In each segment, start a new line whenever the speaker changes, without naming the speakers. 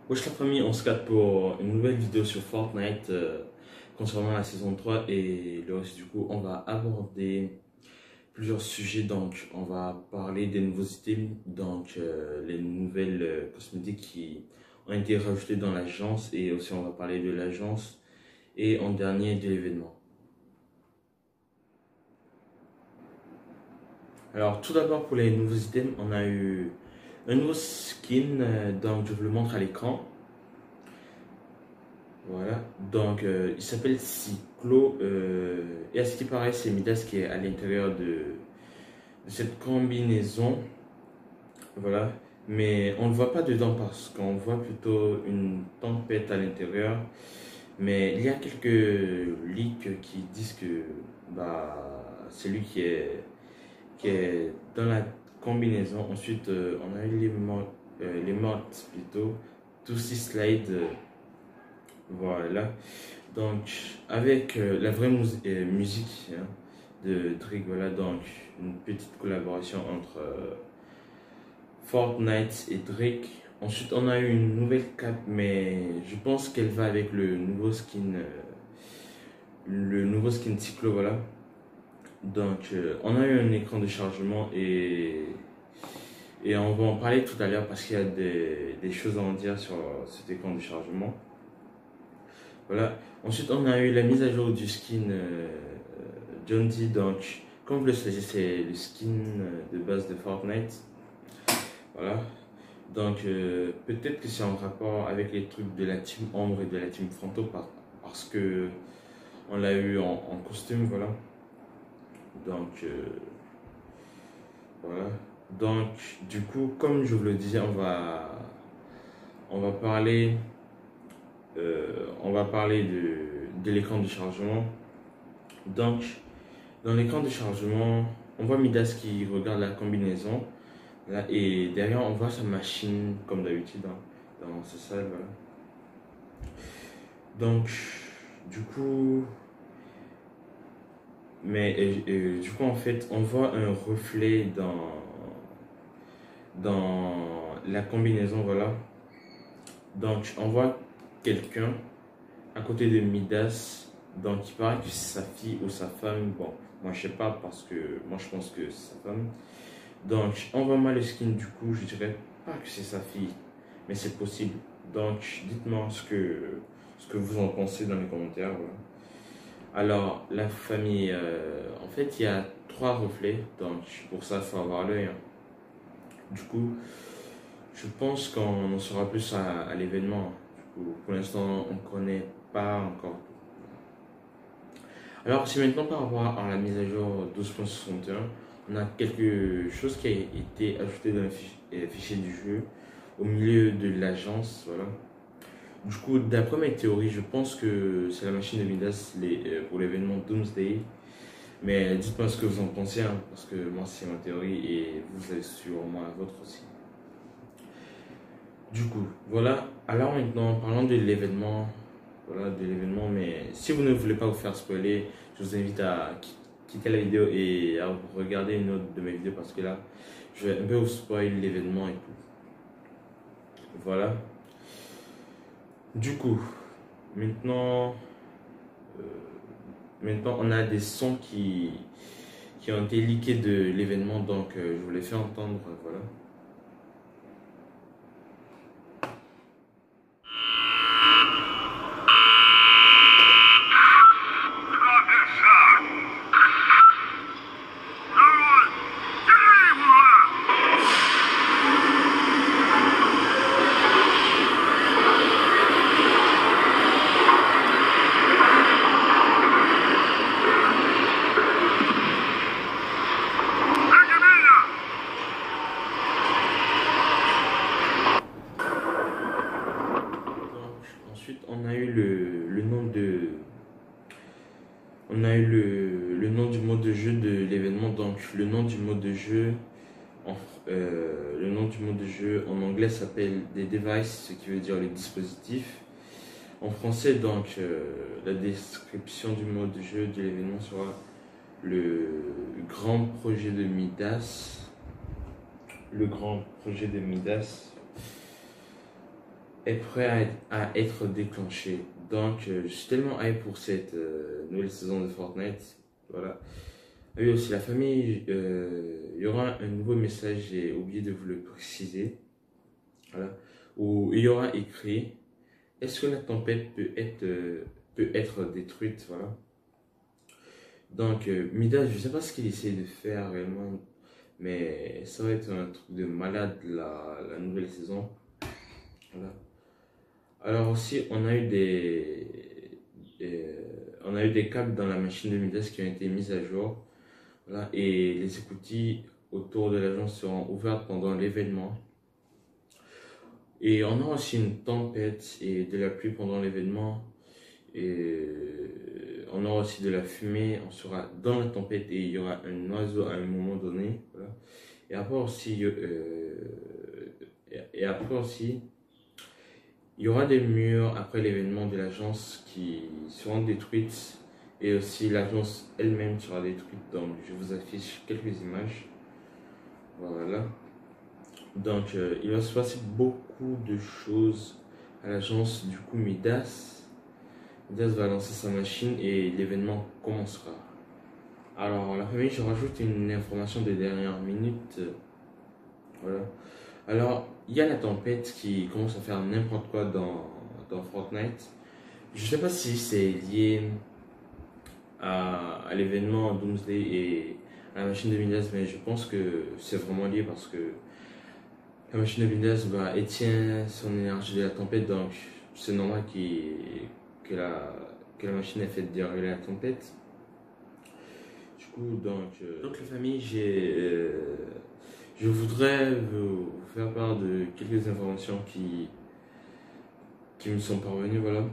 Wesh la famille, on se capte pour une nouvelle vidéo sur Fortnite concernant la saison 3 et le reste. Du coup, on va aborder plusieurs sujets. Donc on va parler des nouveaux items, donc les nouvelles cosmétiques qui ont été rajoutées dans l'agence, et aussi on va parler de l'agence et en dernier de l'événement. Alors tout d'abord, pour les nouveaux items, on a eu un nouveau skin, donc je vous le montre à l'écran. Voilà, donc il s'appelle Cyclo, et à ce qui paraît, c'est Midas qui est à l'intérieur de cette combinaison. Voilà, mais on ne le voit pas dedans parce qu'on voit plutôt une tempête à l'intérieur. Mais il y a quelques leaks qui disent que c'est lui qui est dans la combinaison. Ensuite, on a eu les mods plutôt, tous ces slides. Voilà. Donc, avec la vraie musique, hein, de Drake, voilà, donc une petite collaboration entre Fortnite et Drake. Ensuite, on a eu une nouvelle cape, mais je pense qu'elle va avec le nouveau skin Cyclo, voilà. Donc, on a eu un écran de chargement, et on va en parler tout à l'heure parce qu'il y a des choses à en dire sur cet écran de chargement. Voilà. Ensuite, on a eu la mise à jour du skin John D. Donc, comme vous le savez, c'est le skin de base de Fortnite. Voilà. Donc, peut-être que c'est en rapport avec les trucs de la team Ombre et de la team Fronto parce que on l'a eu en costume. Voilà. Donc, voilà. Donc, du coup, comme je vous le disais, on va parler de l'écran de chargement. Donc, dans l'écran de chargement, on voit Midas qui regarde la combinaison. Là, et derrière, on voit sa machine, comme d'habitude, hein, dans sa salle. Voilà. Donc, du coup, du coup, en fait, on voit un reflet dans la combinaison. Voilà. Donc, on voit quelqu'un à côté de Midas. Donc, il paraît que c'est sa fille ou sa femme. Bon, moi, je sais pas parce que moi, je pense que c'est sa femme. Donc, on voit mal le skin, du coup, je dirais pas que c'est sa fille, mais c'est possible. Donc, dites-moi ce que vous en pensez dans les commentaires. Voilà. Alors, la famille, en fait, il y a trois reflets, donc pour ça, il faut avoir l'œil, hein. Du coup, je pense qu'on en saura plus à l'événement. Du coup, pour l'instant, on ne connaît pas encore. Alors, c'est maintenant par rapport à la mise à jour 12.61, on a quelque chose qui a été ajouté dans le fichier du jeu au milieu de l'agence. Voilà. Du coup, d'après mes théories, je pense que c'est la machine de Midas pour l'événement Doomsday. Mais dites-moi ce que vous en pensez, hein, parce que moi, c'est ma théorie et vous avez sûrement la vôtre aussi. Du coup, voilà. Alors maintenant, parlons de l'événement. Voilà, de l'événement. Mais si vous ne voulez pas vous faire spoiler, je vous invite à quitter la vidéo et à regarder une autre de mes vidéos parce que là, je vais un peu vous spoiler l'événement et tout. Voilà. Du coup, maintenant, euh, maintenant on a des sons qui ont été leakés de l'événement, donc je vous les fais entendre. Voilà. Donc, ensuite, on a eu le nom le nom du mode de jeu de l'événement. Donc, le nom du mode de jeu en, le nom du mode de jeu en anglais s'appelle des devices, ce qui veut dire les dispositifs. En français, donc, la description du mode de jeu de l'événement sera le grand projet de Midas. Le grand projet de Midas. est prêt à être déclenché. Donc, je suis tellement hype pour cette nouvelle saison de Fortnite. Voilà. Et aussi la famille, il y aura un nouveau message, j'ai oublié de vous le préciser. Voilà. Où il y aura écrit: est-ce que la tempête peut être détruite? Voilà. Donc, Midas, je ne sais pas ce qu'il essaie de faire réellement, mais ça va être un truc de malade la nouvelle saison. Voilà. Alors aussi, on a eu des câbles dans la machine de Midas qui ont été mis à jour. Voilà, et les écoutilles autour de l'agence seront ouvertes pendant l'événement. Et on aura aussi une tempête et de la pluie pendant l'événement. Et on aura aussi de la fumée. On sera dans la tempête et il y aura un oiseau à un moment donné. Voilà. Et après aussi, il y aura des murs après l'événement de l'agence qui seront détruites. Et aussi l'agence elle-même sera détruite. Donc je vous affiche quelques images. Voilà. Donc il va se passer beaucoup de choses à l'agence. Du coup, Midas va lancer sa machine et l'événement commencera. Alors la famille, je rajoute une information de dernière minute. Voilà. Alors il y a la tempête qui commence à faire n'importe quoi dans Fortnite. Je sais pas si c'est lié à l'événement Doomsday et à la machine de Midas, mais je pense que c'est vraiment lié parce que la machine de Midas étient son énergie de la tempête, donc c'est normal que la machine ait fait dérouler la tempête. Du coup, donc la famille, je voudrais vous faire part de quelques informations qui me sont parvenues, voilà.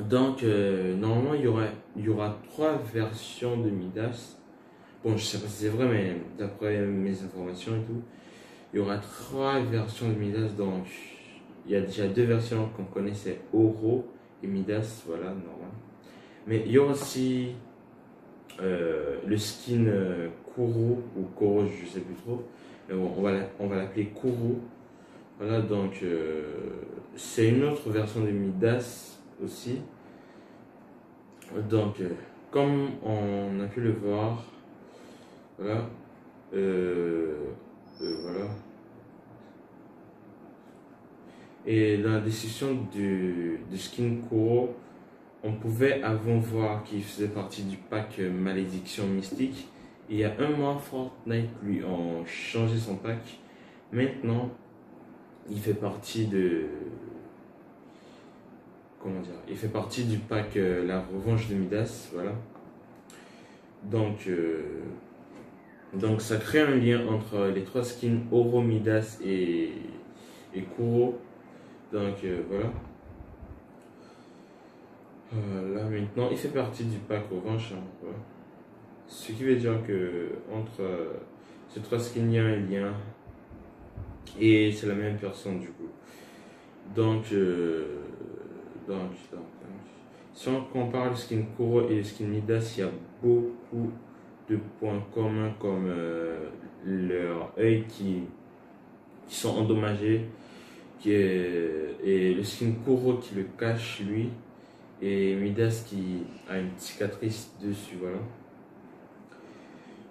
Donc, normalement, il y aura 3 versions de Midas. Bon, je sais pas si c'est vrai, mais d'après mes informations et tout, il y aura 3 versions de Midas. Donc, il y a déjà 2 versions qu'on connaît, c'est Oro et Midas, voilà, normal. Mais il y aura aussi le skin Kuro ou Koro, je sais plus trop. Mais bon, on va l'appeler Kuro. Voilà, donc c'est une autre version de Midas aussi. Donc, comme on a pu le voir, voilà, voilà. Et dans la description du skin Kuro, on pouvait avant voir qu'il faisait partie du pack Malédiction Mystique. Et il y a un mois, Fortnite lui ont changé son pack. Maintenant, il fait partie de... Comment dire? Il fait partie du pack La Revanche de Midas, voilà. Donc ça crée un lien entre les 3 skins Oro, Midas et Kuro. Donc voilà. Là maintenant, il fait partie du pack Revanche. Hein, voilà. Ce qui veut dire que entre ces 3 skins, il y a un lien. Et c'est la même personne du coup. Donc, si on compare le skin Kuro et le skin Midas, il y a beaucoup de points communs comme leur œil qui sont endommagés, et le skin Kuro qui le cache lui, et Midas qui a une cicatrice dessus, voilà.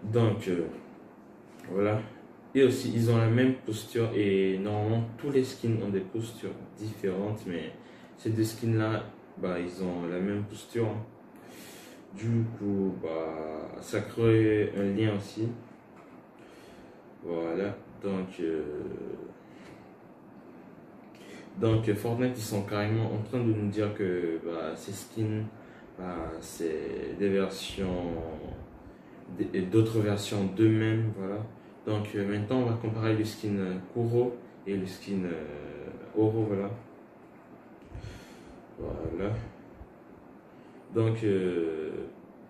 Donc voilà. Et aussi ils ont la même posture, et normalement tous les skins ont des postures différentes, mais ces 2 skins là, ils ont la même posture. Hein. Du coup, ça crée un lien aussi. Voilà. Donc Fortnite, ils sont carrément en train de nous dire que ces skins, c'est des versions, d'autres versions d'eux-mêmes, voilà. Donc maintenant, on va comparer le skin Kuro et le skin Oro, voilà. Voilà. Donc,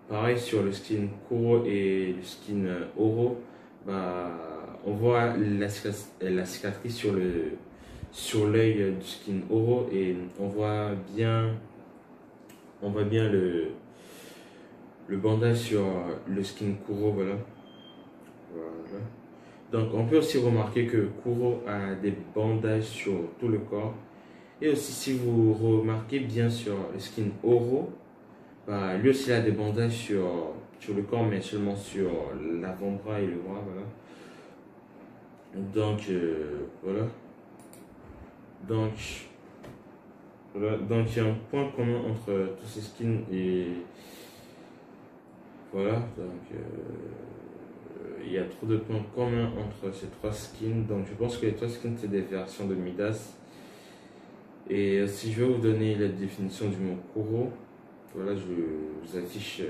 pareil sur le skin Kuro et le skin Oro, on voit la cicatrice sur l'œil du skin Oro, et on voit bien le bandage sur le skin Kuro, voilà. Voilà. Donc on peut aussi remarquer que Kuro a des bandages sur tout le corps, Et aussi, si vous remarquez bien sur le skin Oro, bah, lui aussi il a des bandages sur le corps, mais seulement sur l'avant-bras et le bras, voilà. Donc, voilà. Donc, voilà. Donc, il y a un point commun entre tous ces skins et voilà. Donc, il y a trop de points communs entre ces trois skins. Donc, je pense que les trois skins, c'est des versions de Midas. Et si je vais vous donner la définition du mot Kuro, voilà, je vous affiche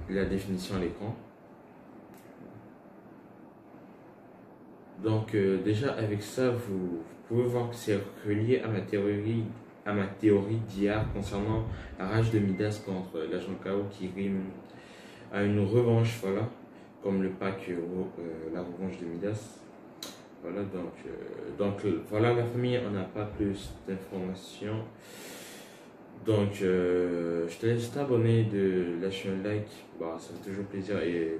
la définition à l'écran. Donc déjà avec ça, vous pouvez voir que c'est relié à ma théorie d'hier concernant la rage de Midas contre l'agent K.O. qui rime à une revanche, voilà, comme le pack la revanche de Midas. Voilà, voilà la famille, on n'a pas plus d'informations. Donc je te laisse t'abonner, de lâcher un like, bah, ça fait toujours plaisir, et